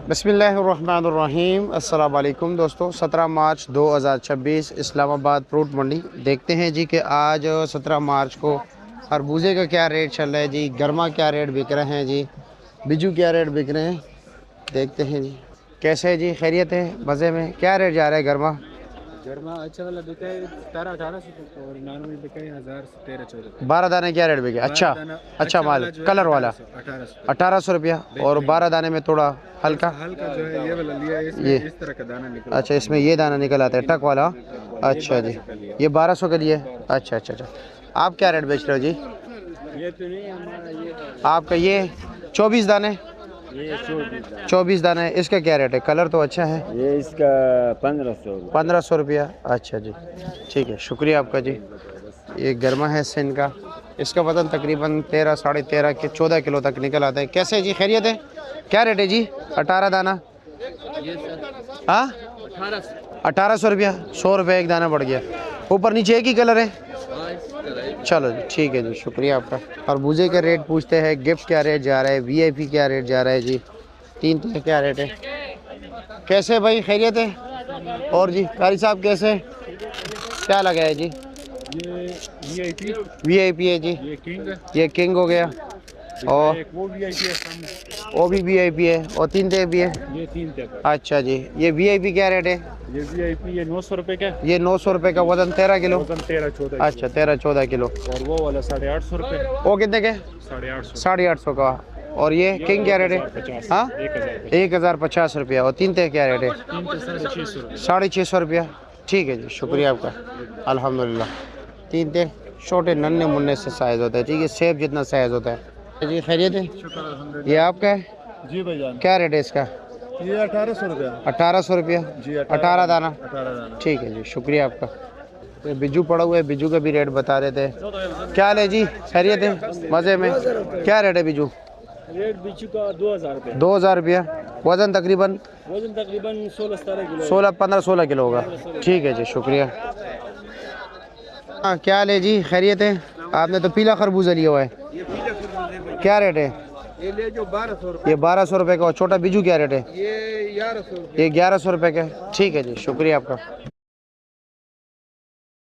बिस्मिल्लाहिर्रहमानिर्रहीम। अस्सलाम वालेकुम दोस्तों। 17 मार्च 2026 इस्लामाबाद फ्रूट मंडी। देखते हैं जी कि आज 17 मार्च को खरबूजे का क्या रेट चल रहा है जी, गर्मा क्या रेट बिक रहे हैं जी, बिजू क्या रेट बिक रहे हैं, देखते हैं जी। कैसे है जी, खैरियत है, मज़े में? क्या रेट जा रहा है गर्मा? गर्मा अच्छा वाला बिका है 1700-1800 और नॉर्मल बिका है 1000-1300। 12 दाने क्या रेट बिके? अच्छा अच्छा माल, कलर वाला 1800 रुपया। और 12 दाने में थोड़ा हल्का हल्का जो है ये वाला लिया है, इसमें ये इस तरह का दाना निकला। अच्छा, इसमें ये दाना निकल आता है टक वाला। अच्छा जी, ये 1200 के लिए। अच्छा अच्छा अच्छा। आप क्या रेट बेच रहे हो जी? ये तो नहीं हमारा, ये आपका ये 24 दाने, 24 दाने, इसका क्या रेट है? कलर तो अच्छा है। ये इसका 1500 रुपया। अच्छा जी, ठीक है, शुक्रिया आपका जी। ये गर्मा है सिंध का, इसका वजन तकरीबन 13 साढ़े 13 के 14 किलो तक निकल आता है। कैसे है जी, खैरियत है? क्या रेट है जी 18 दाना? हाँ 1800 रुपया, 100 रुपये एक दाना बढ़ गया। ऊपर नीचे एक ही कलर है। चलो जी, ठीक है जी, शुक्रिया आपका। खरबूजे का रेट पूछते हैं, गिफ्ट क्या रेट जा रहा है, वीआईपी क्या रेट जा रहा है जी, तीन क्या रेट है? कैसे भाई, खैरियत है? और जी कारी साहब कैसे, क्या लगा है जी? ये वीआईपी है जी, ये किंग हो गया, और वो वीआईपी है, वो भी वीआईपी है, और तीन टे भी है। ये 3 थे। अच्छा जी, ये वीआईपी क्या रेट है? ये वीआईपी ये 900 रुपए का, ये 900 रुपये का, वजन 13 किलो। वजन 13-14। अच्छा 13-14 किलो। और वो वाला 850 रुपए, वो कितने के? 850। 850 का। और ये किंग क्या रेट है? हाँ 1050 रुपया। और तीन टे क्या रेट है? 650 रुपया। ठीक है जी, शुक्रिया आपका, अल्हम्दुलिल्लाह। तीन टे छोटे नन्हे मुन्ने से साइज़ होता है, ठीक है, सेब जितना साइज़ होता है जी। खैरियत है? ये आपका है जी भाईजान। क्या रेट है इसका? ये 1800 रुपया 1800 रुपया। जी, 18 दाना। 18 दाना। ठीक है जी, शुक्रिया आपका। ये बिज्जू पड़ा हुआ है, बिज्जू का भी रेट बता रहे थे। क्या हाल है जी, खैरियत है, मज़े में? क्या रेट है बिज्जू? रेट बिच्छू का 2000 रुपये, 2000 रुपया। वज़न तकरीबन 16-17 किलो। 15-16 किलो होगा। ठीक है जी, शुक्रिया। हाँ, क्या हाल है जी, खैरियत है? आपने तो पीला खरबूजा लिया हुआ है, क्या रेट है? ये ले जो 1200 रुपये, ये 1200 रुपये का। और छोटा बिजू क्या रेट है? ये 1100 रुपये। ये 1100 रुपये का। ठीक है जी, शुक्रिया आपका।